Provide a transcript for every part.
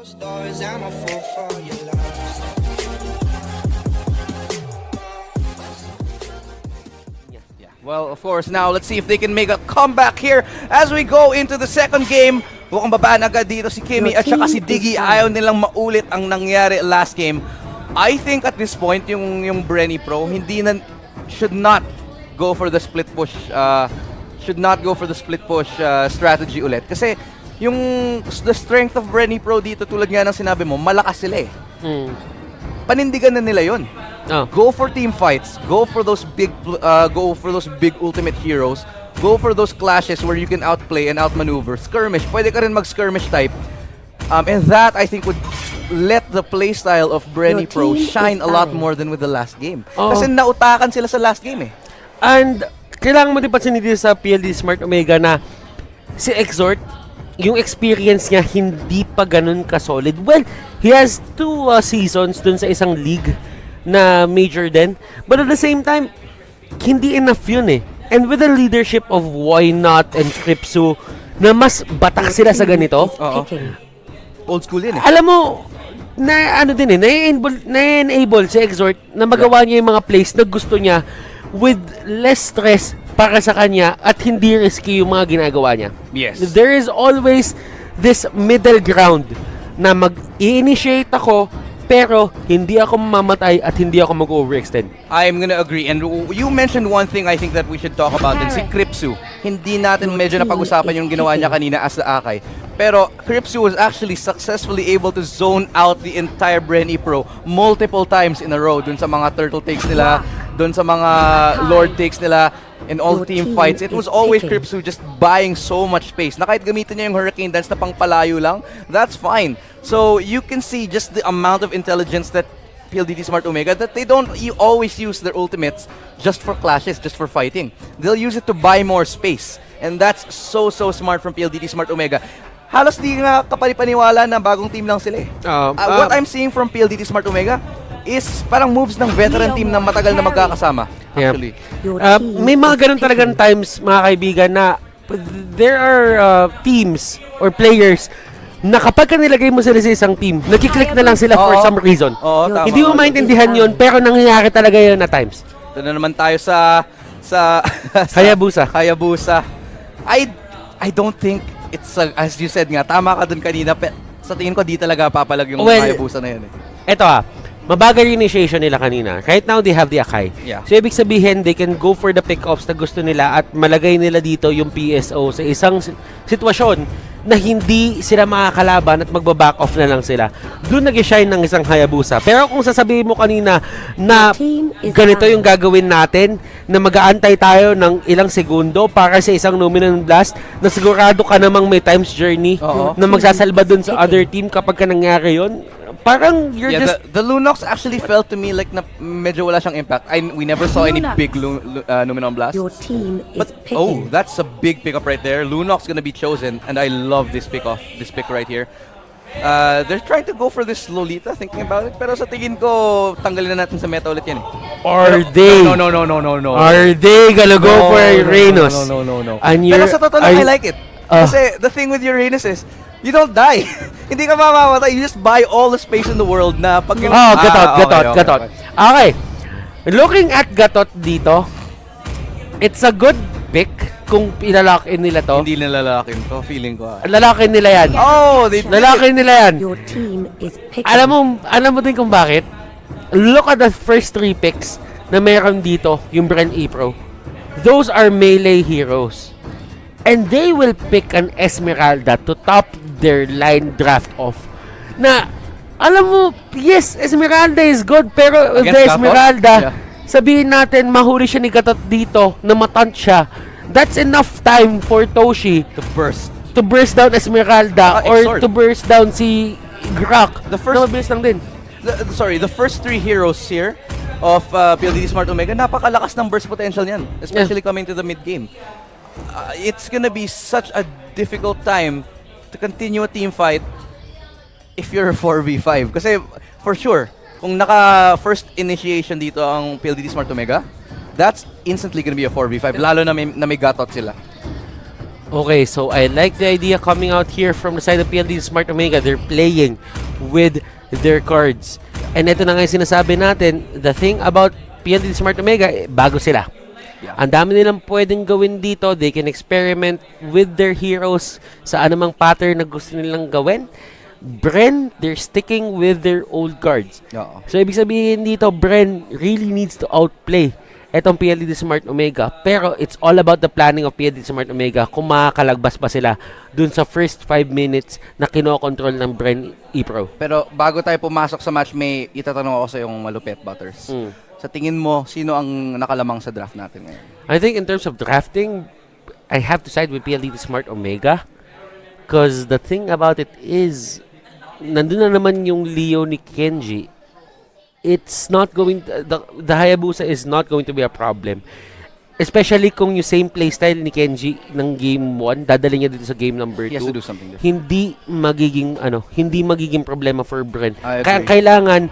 Well, of course, now let's see if they can make a comeback here as we go into the second game. Mukhang babaan agad dito si Kimi at saka si Diggy. Ayaw nilang maulit ang nangyari last game. I think at this point, yung Bren Epro, should not go for the split push. Strategy ulit. Kasi the strength of Bren Epro dito, tulad nga ng sinabi mo, malakas sila eh. Panindigan na nila yun. Go for team fights. Go for those big ultimate heroes. Go for those clashes where you can outplay and outmaneuver. Skirmish. Pwede ka rin mag-skirmish type. And that, I think, would let the playstyle of Bren Epro shine a lot more than with the last game. Kasi nautakan sila sa last game eh. And kailangan mo din pansinin dito sa Pldt-Smart Omega na si Exort, yung experience niya hindi pa ganun ka-solid. Well, he has 2 seasons dun sa isang league na major din. But at the same time, hindi enough yun eh. And with the leadership of Why Not and Kripsu, na mas batak sila sa ganito. Old school din eh. Alam mo, na-enable si Exort na magawa niya yung mga plays na gusto niya with less stress para sa kanya at hindi risky yung mga ginagawa niya. Yes. There is always this middle ground na mag-i-initiate ako pero hindi ako mamamatay at hindi ako mag-overextend. I'm gonna agree. And you mentioned one thing I think that we should talk about din, si Kripsu. Hindi natin medyo napag-usapan yung ginawa niya kanina as the Akai. Pero Kripsu was actually successfully able to zone out the entire Bren Epro multiple times in a row dun sa mga turtle takes nila, dun sa mga lord takes nila, in all team fights. It was always Kripsu just buying so much space. Na kahit gamitin niya yung Hurricane Dance na pangpalayo lang, that's fine. So you can see just the amount of intelligence that Pldt-Smart Omega, that they don't always use their ultimates just for clashes, just for fighting. They'll use it to buy more space. And that's so smart from Pldt-Smart Omega. Halos di nga kapalipaniwala na bagong team lang sila eh. What I'm seeing from Pldt-Smart Omega is parang moves ng veteran team na matagal na magkakasama. Actually. May mga ganun talagang times, mga kaibigan, na there are teams or players na kapag ka nilagay mo sila sa isang team, nagkiklik na lang sila for some reason. Hindi mo maintindihan yun, pero nangyayari talaga yun na times. Ito na naman tayo sa Hayabusa. I don't think it's as you said nga, tama ka dun kanina, sa tingin ko di talaga papalag yung Hayabusa na yun eh. Eto mabagal yung initiation nila kanina. Right now, they have the Akai. Yeah. So, ibig sabihin, they can go for the pick-offs na gusto nila at malagay nila dito yung PSO sa isang sitwasyon na hindi sila makakalaban at magbaback off na lang sila. Doon nag-shine ng isang Hayabusa. Pero kung sasabihin mo kanina na ganito yung gagawin natin, na mag-aantay tayo ng ilang segundo para sa isang Luminant Blast, na sigurado ka namang may times journey na magsasalba doon sa other team kapag ka nangyari yun, parang you're just... The Lunox actually felt to me like na medyo wala siyang impact. We never saw any big Luminant Blast. Your team is picking. That's a big pickup right there. Lunox gonna be chosen, and I love this pick right here. They're trying to go for this Lolita, thinking about it. Pero sa tingin ko, tanggalin na natin sa meta ulit yan eh. Are they? No. Are they gonna go for Uranus? No. And Pero sa totoo lang, I like it. Kasi the thing with Uranus is, you don't die. Hindi ka mamamatay. You just buy all the space in the world na pag yung... Gatot. Okay. Looking at Gatot dito, it's a good pick kung ilalock in nila to. Hindi nilalakin to, feeling ko. Lalakin nila yan. Lalakin nila yan. Your team is picking. Alam mo din kung bakit? Look at the first 3 picks na meron dito, yung Bren Epro. Those are melee heroes. And they will pick an Esmeralda to top their line draft off. Na, alam mo, yes, Esmeralda is good, pero if the Esmeralda, sabihin natin, mahuli siya ni Gatot dito, na matant siya, that's enough time for Toshi to burst down Esmeralda or to burst down si Grok. The first, mabilis lang din. The first 3 heroes here of Pldt-Smart Omega, napakalakas ng burst potential niyan, especially coming to the mid-game. It's gonna be such a difficult time to continue a team fight if you're a 4v5. Kasi, for sure, kung naka-first initiation dito ang Pldt-Smart Omega, that's instantly gonna be a 4v5, lalo na may Gatot sila. Okay, so I like the idea coming out here from the side of Pldt-Smart Omega. They're playing with their cards. And ito na nga yung sinasabi natin, the thing about Pldt-Smart Omega, bago sila. Yeah. Ang dami nilang pwedeng gawin dito. They can experiment with their heroes sa anumang pattern na gusto nilang gawin. Bren, they're sticking with their old cards. Oo. So, ibig sabihin dito, Bren really needs to outplay etong Pldt-Smart Omega. Pero, it's all about the planning of Pldt-Smart Omega kung makakalagpas pa sila dun sa first 5 minutes na kinokontrol ng Bren Epro. Pero bago tayo pumasok sa match, may itatanong ako sa yung malupit, Butters. Sa tingin mo, sino ang nakalamang sa draft natin ngayon? I think in terms of drafting, I have to side with Pldt-Smart Omega. Because the thing about it is, nandun na naman yung Leo ni Kenji. It's not going the Hayabusa is not going to be a problem. Especially kung yung same playstyle ni Kenji ng game 1, dadali niya dito sa game number 2. He has to do something different. Hindi magiging problema for Bren. I agree.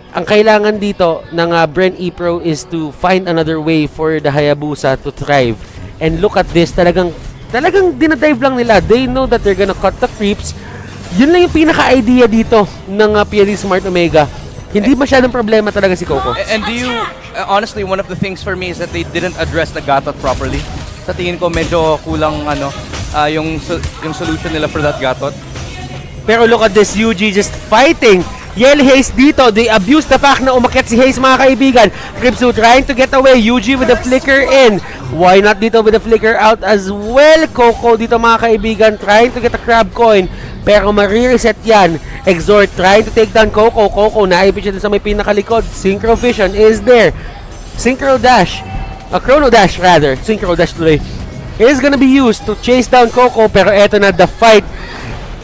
Ang kailangan dito ng Bren Epro is to find another way for the Hayabusa to thrive. And look at this, talagang dinadive lang nila. They know that they're gonna cut the creeps. Yun lang yung pinaka-idea dito ng Pldt-Smart Omega. Hindi masyadong problema talaga si Coco. And do you, honestly, one of the things for me is that they didn't address the Gatot properly. Sa tingin ko, medyo kulang yung solution nila for that Gatot. Pero look at this, UG just fighting. Yell Haze dito, they abuse the fact na umakyat si Haze, mga kaibigan. Kripsu trying to get away, UG with the flicker in. Why not dito with the flicker out as well? Coco dito, mga kaibigan, trying to get a crab coin. Pero marireset yan. Exhort trying to take down Coco. Coco, naipit siya sa may pinakalikod. Synchro Vision is there. Synchro Dash. Chrono Dash rather. Synchro Dash tuloy. Is gonna be used to chase down Coco. Pero eto na, the fight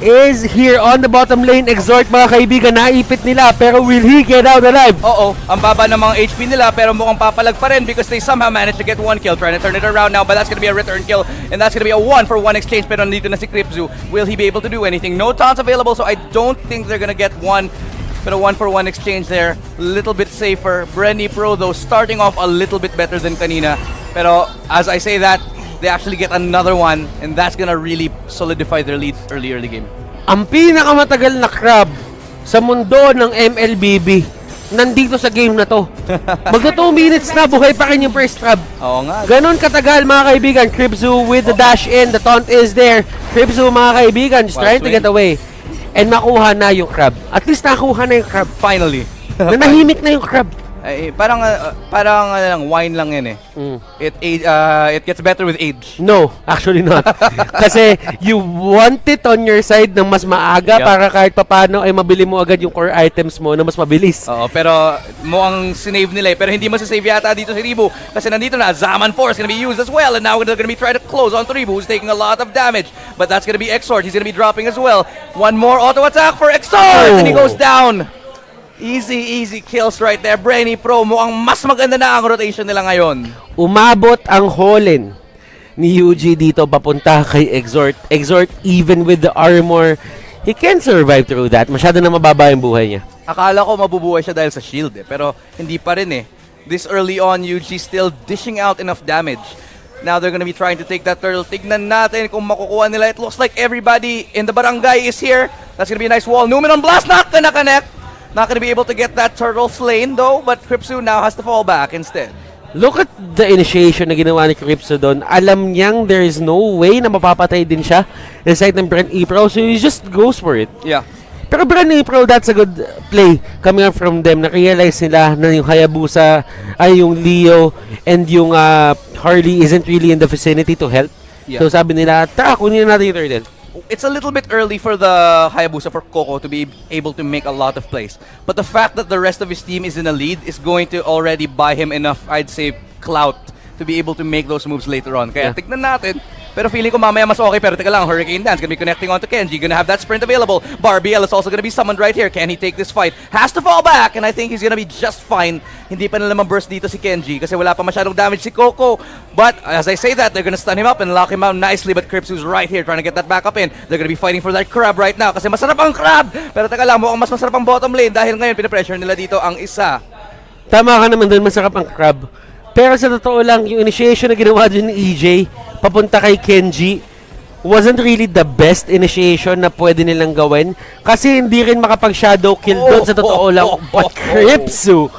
is here on the bottom lane. Exhort, mga kaibigan, naipit nila. Pero will he get out alive? Oo, ang baba ng mga HP nila pero mukhang papalag pa rin because they somehow managed to get one kill. Trying to turn it around now, but that's gonna be a return kill and that's gonna be a 1-for-1 exchange. Pero nandito na si Kripsu. Will he be able to do anything? No taunts available, so I don't think they're gonna get one. Pero 1-for-1 exchange there, little bit safer. Bren Epro though starting off a little bit better than kanina. Pero as I say that, they actually get another one and that's gonna really solidify their lead early game. Ang pinakamatagal na crab sa mundo ng MLBB nandito sa game na to. Magto 2 minutes na, buhay pa rin yung first crab. Oo nga. Ganon katagal, mga kaibigan. Kripsu with the dash in, the taunt is there. Kripsu, mga kaibigan, just trying to get away. And makuha na yung crab. At least nakuha na yung crab. Finally. Nanahimik na yung crab. Ay, parang wine lang yan eh. It gets better with age. No, actually not. Kasi you want it on your side ng mas maaga para kahit papano ay mabili mo agad yung core items mo na mas mabilis. Oo, pero mukhang sinave nila eh. Pero hindi masasave yata dito si Ribu. Kasi nandito na, Zaman Force gonna be used as well. And now they're gonna be trying to close on to Ribu who's taking a lot of damage. But that's gonna be Exort. He's gonna be dropping as well. One more auto attack for Exort! And he goes down. Easy kills right there. Bren Epro, mukhang mas maganda na ang rotation nila ngayon. Umabot ang Holland ni UG dito papunta kay Exort. Exort, even with the armor, he can survive through that. Masyado na mababa yung buhay niya. Akala ko mabubuhay siya dahil sa shield eh. Pero hindi pa rin eh. This early on, UG still dishing out enough damage. Now they're gonna be trying to take that turtle. Tignan natin kung makukuha nila. It looks like everybody in the barangay is here. That's gonna be a nice wall. Numen on blast, not gonna connect. Not gonna be able to get that turtle slain though, but Kripsu now has to fall back instead. Look at the initiation na ginawa ni Kripsu doon. Alam niyang there is no way na mapapatay din siya inside ng Bren Epro, so he just goes for it. Yeah. Pero Bren Epro, that's a good play coming up from them. Na-realize nila na yung Hayabusa, ay yung Leo, and yung Harley isn't really in the vicinity to help. Yeah. So sabi nila, tara, kunin na natin yung turtle. It's a little bit early for the Hayabusa, for Coco to be able to make a lot of plays. But the fact that the rest of his team is in a lead is going to already buy him enough, I'd say, clout to be able to make those moves later on. Kaya tignan natin. Pero feeling ko mamaya mas okay. Pero teka lang, Hurricane Dance gonna be connecting onto Kenji. Gonna have that sprint available. Barbiel is also gonna be summoned right here. Can he take this fight? Has to fall back, and I think he's gonna be just fine. Hindi pa nila ma-burst dito si Kenji kasi wala pa masyadong damage si Coco. But as I say that, they're gonna stun him up and lock him out nicely. But Kripsu's right here trying to get that back up in. They're gonna be fighting for that crab right now kasi masarap ang crab. Pero teka lang, mukhang mas masarap ang bottom lane dahil ngayon pinapressure nila dito ang isa. Tama ka naman doon, masarap ang crab. Pero sa totoo lang, yung initiation na ginawa dyan ni EJ, papunta kay Kenji wasn't really the best initiation na pwede nilang gawin kasi hindi rin makapag-shadow kill doon sa totoo lang. But Kripsu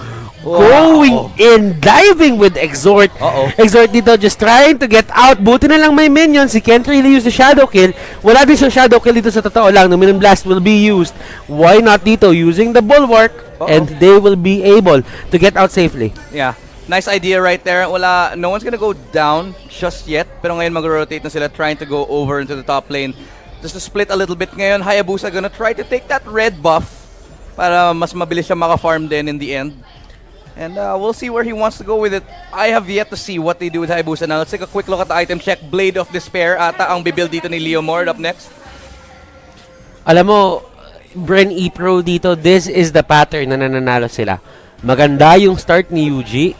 going in, diving with Exhort. Exhort dito just trying to get out. Buti na lang may minions. He can't really use the shadow kill. Wala din siyang shadow kill dito sa totoo lang. The Minion Blast will be used. Why not dito? Using the Bulwark and they will be able to get out safely. Yeah. Nice idea right there. No one's gonna go down just yet. Pero ngayon mag-rotate na sila trying to go over into the top lane. Just to split a little bit ngayon. Hayabusa gonna try to take that red buff para mas mabilis siya maka-farm din in the end. And we'll see where he wants to go with it. I have yet to see what they do with Hayabusa. Now let's take a quick look at the item check. Blade of Despair ata ang bibuild dito ni Leomord up next. Alam mo, Bren Epro dito, this is the pattern na nananalo sila. Maganda yung start ni Yuji.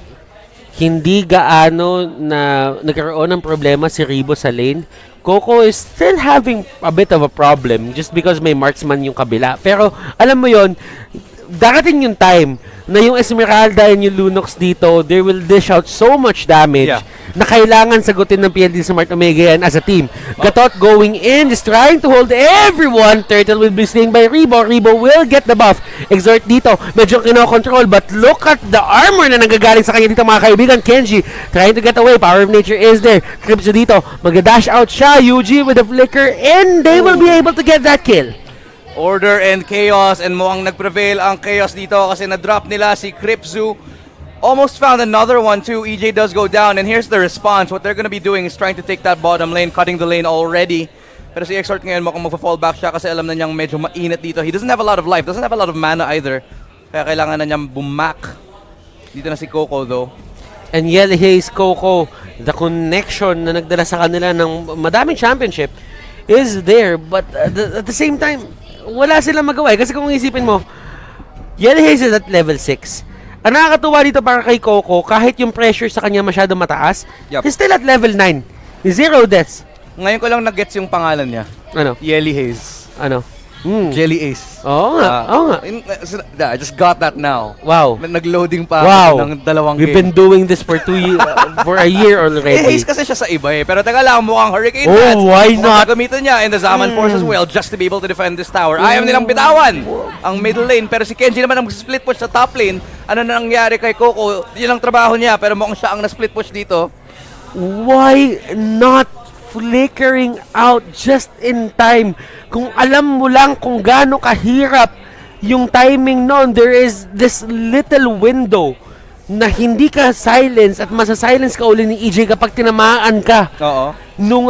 Hindi gaano na nagkaroon ng problema si Ribo sa lane. Coco is still having a bit of a problem just because may marksman yung kabila. Pero alam mo yon, darating yung time na yung Esmeralda and yung Lunox dito, they will dish out so much damage na kailangan sagutin ng Pldt-Smart Omega yan as a team. Gatot going in, just trying to hold everyone. Turtle will be slain by Rebo. Rebo will get the buff. Exhort dito, medyo kinokontrol, but look at the armor na nanggagaling sa kanya dito mga kaibigan. Kenji trying to get away. Power of Nature is there. Kripsu dito, mag-dash out siya. Yuji with the flicker, and they will be able to get that kill. Order and Chaos, and mukhang nag-prevail ang Chaos dito kasi na-drop nila si Kripsu. Almost found another one too. EJ does go down, and here's the response. What they're gonna be doing is trying to take that bottom lane, cutting the lane already. Pero si Exhort ngayon mukhang magpa-fall back siya kasi alam na niyang medyo mainit dito. He doesn't have a lot of life, doesn't have a lot of mana either. Kaya kailangan na niyang bumak. Dito na si Coco though. And Yellow Haze Coco, the connection na nagdala sa kanila ng madaming championship is there, but at the same time, wala silang magawa eh. Kasi kung isipin mo, Yellow Haze is at level 6. Ang nakakatuwa dito para kay Coco, kahit yung pressure sa kanya masyado mataas, he's still at level 9. 0 deaths. Ngayon ko lang nag-gets yung pangalan niya. Ano? Yelly Haze. Ano? Jelly Ace. Oo nga, oo nga. I just got that now. Wow. Nag-loading pa Wow. ng dalawang We've game. been doing this for 2 years, for a year already. Haze kasi siya sa iba eh. Pero teka lang, mukhang Hurricane Oh, Dance. why not? Gamitin niya in the Zaman Force as well just to be able to defend this tower. Ayaw nilang bitawan ang middle lane. Pero si Kenji naman ang split push sa top lane. Ano na nangyari kay Coco? Yun ang trabaho niya. Pero mukhang siya ang na-split push dito. Why not flickering out just in time? Kung alam mo lang kung gaano kahirap yung timing noon, there is this little window na hindi ka silence at masa-silence ka uli ni EJ kapag tinamaan ka. Oo. Nung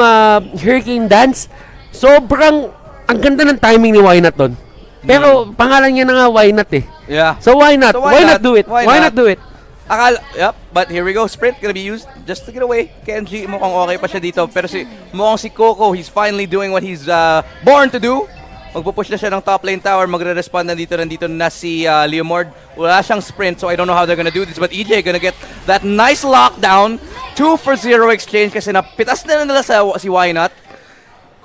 Hurricane Dance. Sobrang ang ganda ng timing ni Why Not doon. Pero pangalan niya na nga Why Not eh. Yeah. So why not? So why not do it? Why not do it? Yep, but here we go. Sprint gonna be used just to get away. Kenji, mukhang okay pa siya dito. Pero mukhang si Coco, he's finally doing what he's born to do. Magpupush na siya ng top lane tower. Magre-respond nandito na si Leomord. Wala siyang sprint, so I don't know how they're gonna do this. But EJ gonna get that nice lockdown. 2 for 0 exchange kasi napitas na nila si Why Not.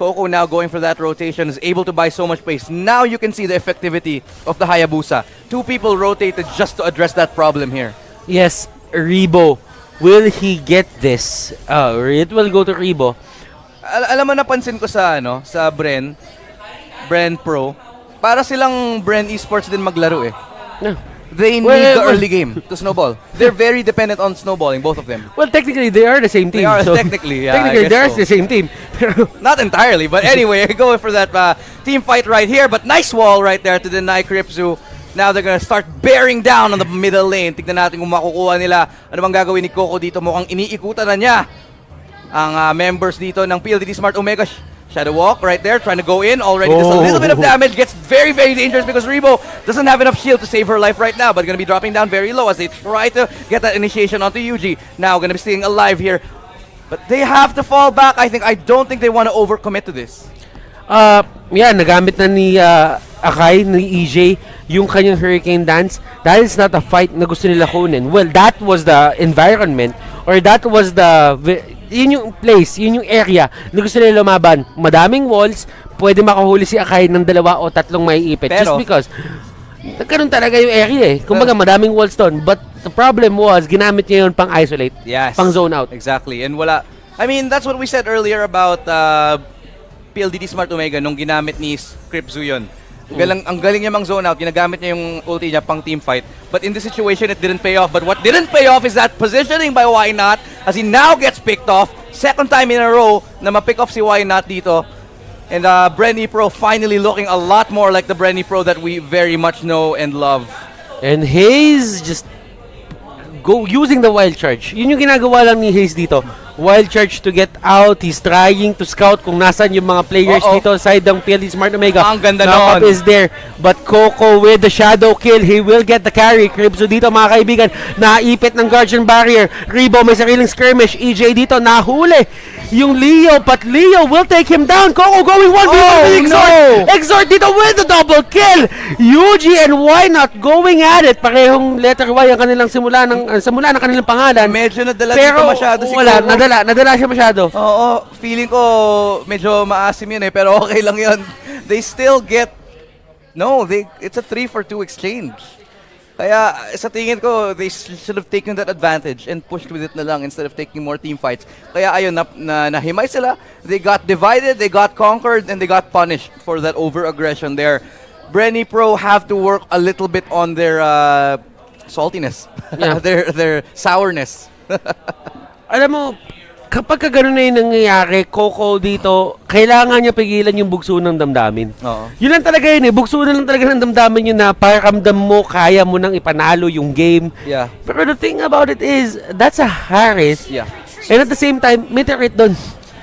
Coco now going for that rotation, is able to buy so much space. Now you can see the effectivity of the Hayabusa. 2 people rotated just to address that problem here. Yes, Rebo. Will he get this? It will go to Rebo. Alam mo, napansin ko sa Bren Pro, para silang Bren Esports din maglaro eh. No. They need the early game to snowball. They're very dependent on snowballing, both of them. Well, technically, they are the same team. They are so technically, yeah. technically, I guess they're the same team. Not entirely, but anyway, going for that team fight right here. But nice wall right there to deny Kripsu. Now they're gonna start bearing down on the middle lane. Tignan natin kung makukuha nila. Ano bang gagawin ni Coco dito? Mukhang iniikutan na niya ang members dito ng Pldt-Smart Omega. Shadow Walk right there, trying to go in. Already just a little bit of damage. Gets very, very dangerous because Rebo doesn't have enough shield to save her life right now. But gonna be dropping down very low as they try to get that initiation onto Yuji. Now gonna be staying alive here. But they have to fall back, I think. I don't think they want to overcommit to this. Yeah, nagamit na ni Akai, ni EJ, yung kanyang Hurricane Dance. That is not a fight na gusto nila kunin. Well, that was the environment, or that was the, yun yung place, yun yung area na gusto nila lumaban. Madaming walls, pwede makahuli si Akai ng 2 o 3 maiipit. Just because, nagkaroon talaga yung area eh. Kumbaga, madaming walls doon. But the problem was, ginamit niya yun pang isolate, Yes. pang zone out. Exactly. And I mean, that's what we said earlier about Pldt-Smart Omega nung ginamit ni Scriptzu yun. Ang galing niya mang zone out, ginagamit niya yung ulti niya pang team fight. But in this situation, it didn't pay off. But what didn't pay off is that positioning by Why Not, as he now gets picked off. Second time in a row na ma-pick off si Why Not dito. And Bren Epro finally looking a lot more like the Bren Epro that we very much know and love. And Hayes just using the wild charge. Yun yung ginagawa lang ni Hayes dito. Wild charge to get out. He's trying to scout kung nasan yung mga players dito side ng Pldt-Smart Omega. Ang ganda Knock-up nun. is there. But Coco with the shadow kill. He will get the carry. Cribso dito mga kaibigan. Naipit ng Guardian Barrier. Rebo may sariling skirmish. EJ dito nahuli yung Leo. But Leo will take him down. Coco going 1v1 Exort. Exort dito with the double kill. Yuji and Why Not going at it. Parehong letter Y ang kanilang simula ng kanilang pangalan. Medyo nadala Pero dito masyado si wala, Coco. nadala siya masyado. Oo, feeling ko medyo maasim yun eh, pero okay lang yun. They still get, it's a 3-for-2 exchange. Kaya sa tingin ko, they should have taken that advantage and pushed with it na lang instead of taking more team fights. Kaya ayun, nahimay sila, they got divided, they got conquered, and they got punished for that over-aggression there. Bren Epro have to work a little bit on their saltiness, Yeah. their sourness. Alam mo, kapag ganun na yung nangyayari, Coco dito, kailangan niya pigilan yung bugso ng damdamin. Oo. Yun lang talaga yun eh. Bugso na lang talaga ng damdamin yun na pakiramdam mo, kaya mo nang ipanalo yung game. Yeah. Pero the thing about it is, that's a Harris. Yeah. And at the same time, may turret doon.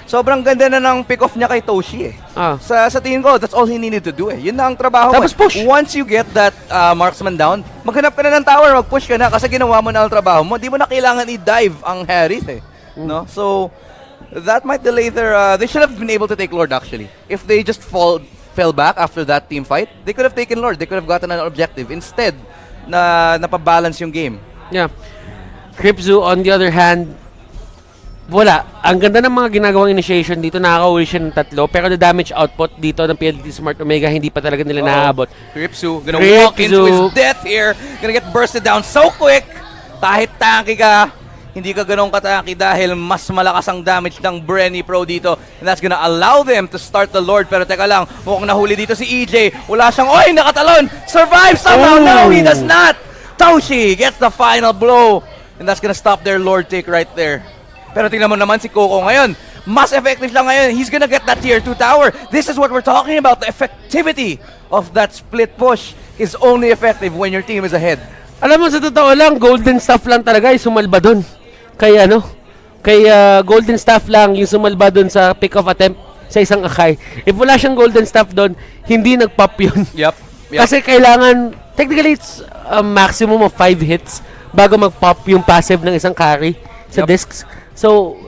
Sobrang ganda na ng pick-off niya kay Toshi eh. Sa tingin ko, that's all he needed to do eh. Yun na ang trabaho Tapos mo. push. Once you get that marksman down, maghanap ka na ng tower, mag-push ka na kasi ginawa mo na ang trabaho mo. Di mo na kailangan i-dive ang Harith eh. No? So, that might delay their... they should have been able to take Lord actually. If they just fell back after that team fight, they could have taken Lord. They could have gotten an objective. Instead, napabalance yung game. Yeah. Cripzu, on the other hand, wala. Ang ganda ng mga ginagawang initiation dito, nakaka-uli siya ng 3, pero the damage output dito ng Pldt-Smart Omega, hindi pa talaga nila naaabot. Cripzu, gonna walk into his death here. Gonna get bursted down so quick. Kahit tanky ka, hindi ka ganun katanky dahil mas malakas ang damage ng Bren Epro dito. And that's gonna allow them to start the Lord. Pero teka lang, mukhang nahuli dito si EJ. Wala siyang, nakatalon! Survive somehow! No, he does not! Toshi gets the final blow. And that's gonna stop their Lord take right there. Pero tingnan mo naman si Coco ngayon. Mas effective lang ngayon. He's gonna get that tier 2 tower. This is what we're talking about. The effectivity of that split push is only effective when your team is ahead. Alam mo, sa totoo lang, golden staff lang talaga yung sumalba dun. Kay golden staff lang yung sumalba dun sa pick-off attempt sa isang Akai. If wala siyang golden staff dun, hindi nag-pop yun. Yep. Kasi kailangan, technically it's a maximum of 5 hits bago mag-pop yung passive ng isang carry sa discs. So,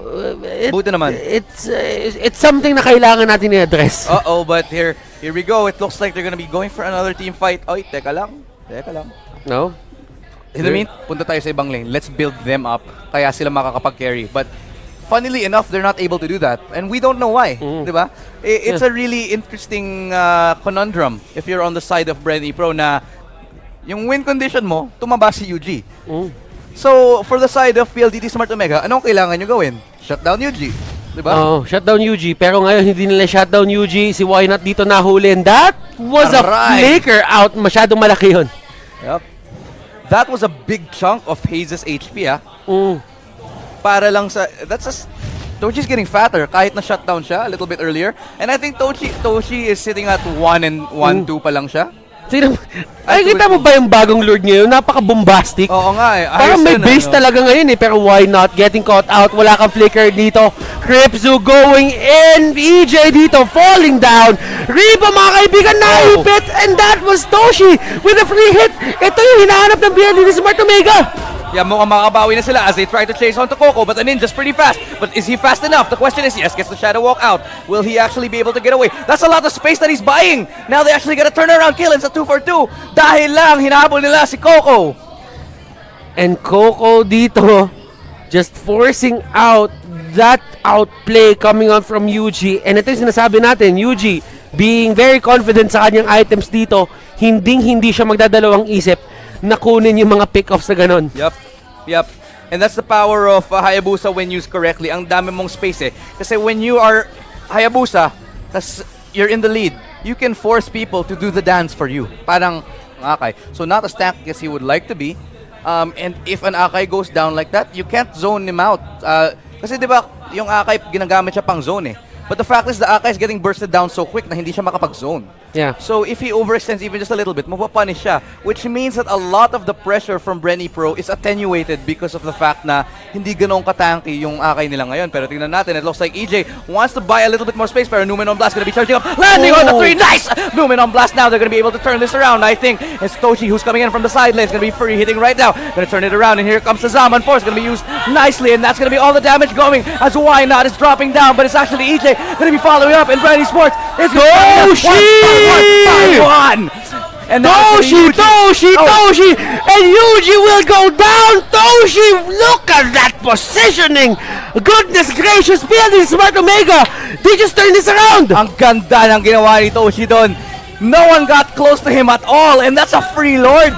Buti naman. it's something na kailangan natin i-address. But here we go. It looks like they're gonna be going for another team fight. Oy, teka lang. No? In the meantime, punta tayo sa ibang lane. Let's build them up. Kaya sila makakapag-carry. But funnily enough, they're not able to do that. And we don't know why. Diba? It's a really interesting conundrum if you're on the side of Bren Epro na yung win condition mo, tumaba si UG. So, for the side of Pldt-Smart Omega, anong kailangan nyo gawin? Shutdown UG. Diba? Oo, shutdown UG. Pero ngayon, hindi nila shutdown UG. Si Why Not dito nahuli. And that was a flicker out. Masyadong malaki yun. Yep. That was a big chunk of Hayes' HP, Para lang sa... Toshi's getting fatter kahit na shutdown siya a little bit earlier. And I think Toshi is sitting at 1 and 1-2 pa lang siya. Ay, kita mo ba yung bagong Lord ngayon? Napaka-bombastic. Oo nga eh. Parang may base talaga ngayon eh. Pero Why Not getting caught out? Wala kang flicker dito. Cripzu going in. EJ dito falling down. Reba mga kaibigan naipit. And that was Toshi with a free hit. Ito yung hinahanap ng Pldt-Smart Omega. Yeah, mukhang makabawi na sila as they try to chase on to Coco, but the ninja's pretty fast. But is he fast enough? The question is, yes, gets the Shadow Walk out. Will he actually be able to get away? That's a lot of space that he's buying. Now they actually get a turnaround kill. It's a 2-for-2. Dahil lang, hinahabol nila si Coco. And Coco dito, just forcing out that outplay coming on from UG. And ito yung sinasabi natin, UG being very confident sa kanyang items dito, hindi siya magdadalawang isip na kunin yung mga pick-offs na ganon. Yep. And that's the power of Hayabusa when used correctly. Ang dami mong space eh. Kasi when you are Hayabusa, tas you're in the lead, you can force people to do the dance for you. Parang Akai. So not as tanky as he would like to be. And if an Akai goes down like that, you can't zone him out. Kasi di ba, yung Akai, ginagamit siya pang zone eh. But the fact is, the Akai is getting bursted down so quick na hindi siya makapag-zone. Yeah. So if he overextends even just a little bit, mapapunish siya. Which means that a lot of the pressure from Bren Epro is attenuated because of the fact na hindi ganong katanky yung Akai nila ngayon. Pero tingnan natin, it looks like EJ wants to buy a little bit more space, pero Numen on Blast gonna be charging up, landing on the 3, nice! Numen on Blast now, they're gonna be able to turn this around, I think. It's Toshi who's coming in from the side lane, it's gonna be free hitting right now, gonna turn it around, and here comes the Zaman Force, gonna be used nicely, and that's gonna be all the damage going as Why Not is dropping down, but it's actually EJ gonna be following up, and Bren Sports is Toshi! one. And Toshi, Toshi, and Yuji will go down. Toshi, look at that positioning. Goodness gracious, Pldt-Smart Omega. They just turned this around. Ang ganda ng ginawa ni Toshi doon. No one got close to him at all, and that's a free lord.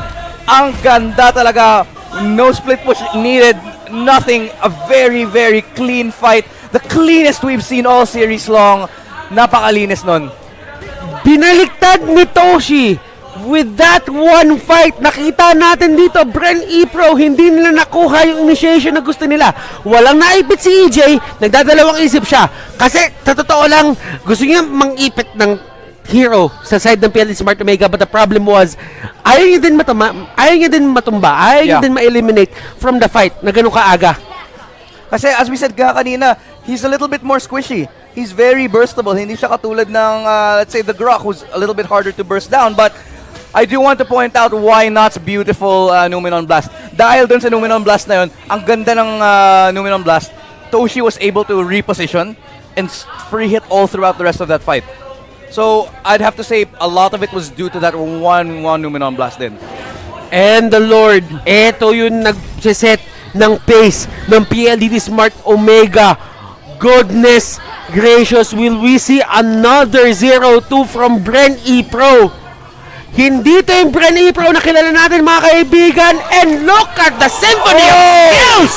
Ang ganda talaga. No split push needed. Nothing. A very, very clean fight. The cleanest we've seen all series long. Napakalinis nun. Binaliktad ni Toshi with that one fight. Nakita natin dito, Bren Epro, hindi nila nakuha yung initiation na gusto nila. Walang naipit si EJ, nagdadalawang isip siya. Kasi, sa totoo lang, gusto niya mangipit ng hero sa side ng Pldt-Smart Omega, but the problem was, ayaw niya din matumba, ayaw niya din ma-eliminate from the fight na ganun kaaga. Kasi as we said kanina, he's a little bit more squishy. He's very burstable. Hindi siya katulad ng, let's say, the Grok, who's a little bit harder to burst down. But I do want to point out Why Not's beautiful Numen on Blast. Dahil dun sa Numen on Blast na yun, ang ganda ng Numen on Blast, Toshi was able to reposition and free hit all throughout the rest of that fight. So I'd have to say a lot of it was due to that one Numen on Blast din. And the Lord, eto yung nag-set ng pace ng Pldt-Smart Omega. Goodness gracious, will we see another 0-2 from Bren Epro? Hindi ito yung Bren Epro na kilala natin, mga kaibigan. And look at the symphony of skills!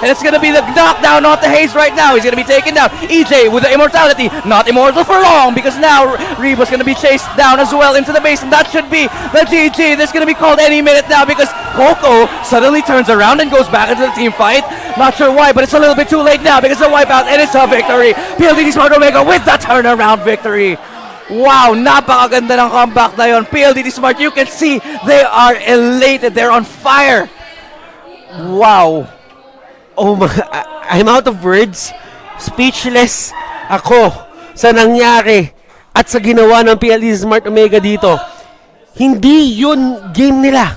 And it's gonna be the knockdown onto Hayes right now. He's gonna be taken down. EJ with the immortality. Not immortal for long because now Reba's gonna be chased down as well into the base. And that should be the GG. This is gonna be called any minute now because Coco suddenly turns around and goes back into the team fight. Not sure why, but it's a little bit too late now because the wipeout, and it's a victory. Pldt-Smart Omega with the turnaround victory. Wow, napakaganda ng comeback na yun. Pldt-Smart, you can see they are elated. They're on fire. Wow. Oh my, I'm out of words. Speechless ako sa nangyari at sa ginawa ng Pldt-Smart Omega dito. Hindi yun game nila.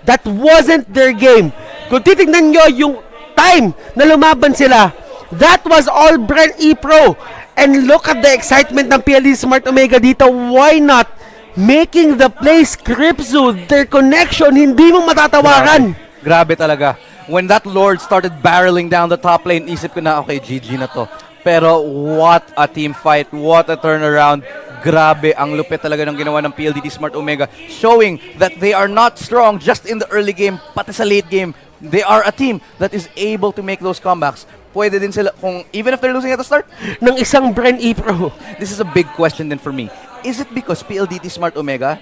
That wasn't their game. Kung titignan nyo yung time na lumaban sila, that was all Bren Epro. And look at the excitement ng Pldt-Smart Omega dito. Why not? Making the play Scriptsu, their connection, hindi mo matatawaran. Grabe talaga. When that Lord started barreling down the top lane, isip ko na, okay, GG na to. Pero what a team fight, what a turnaround. Grabe, ang lupit talaga ng ginawa ng Pldt-Smart Omega, showing that they are not strong just in the early game, pati sa late game. They are a team that is able to make those comebacks. Pwede din sila, kung, even if they're losing at the start, ng isang Bren Epro. This is a big question then for me. Is it because Pldt-Smart Omega,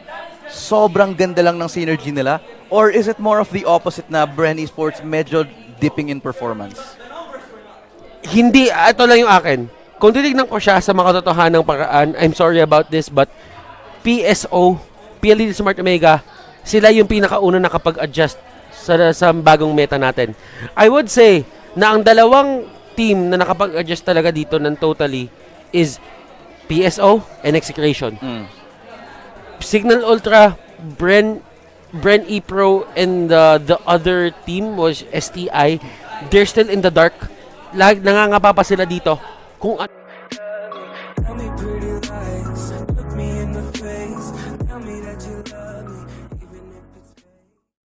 sobrang ganda lang ng synergy nila? Or is it more of the opposite na Bren Esports medyo dipping in performance? Hindi, ito lang yung akin. Kung titignan ko siya sa mga katotohanang paraan, I'm sorry about this, but PSO, Pldt-Smart Omega, sila yung pinakauna nakapag-adjust sa bagong meta natin. I would say na ang dalawang team na nakapag-adjust talaga dito ng totally is PSO and Execration. Signal Ultra, Bren Epro, and the other team was STI. They're still in the dark. Nangangapa pa sila dito. Kung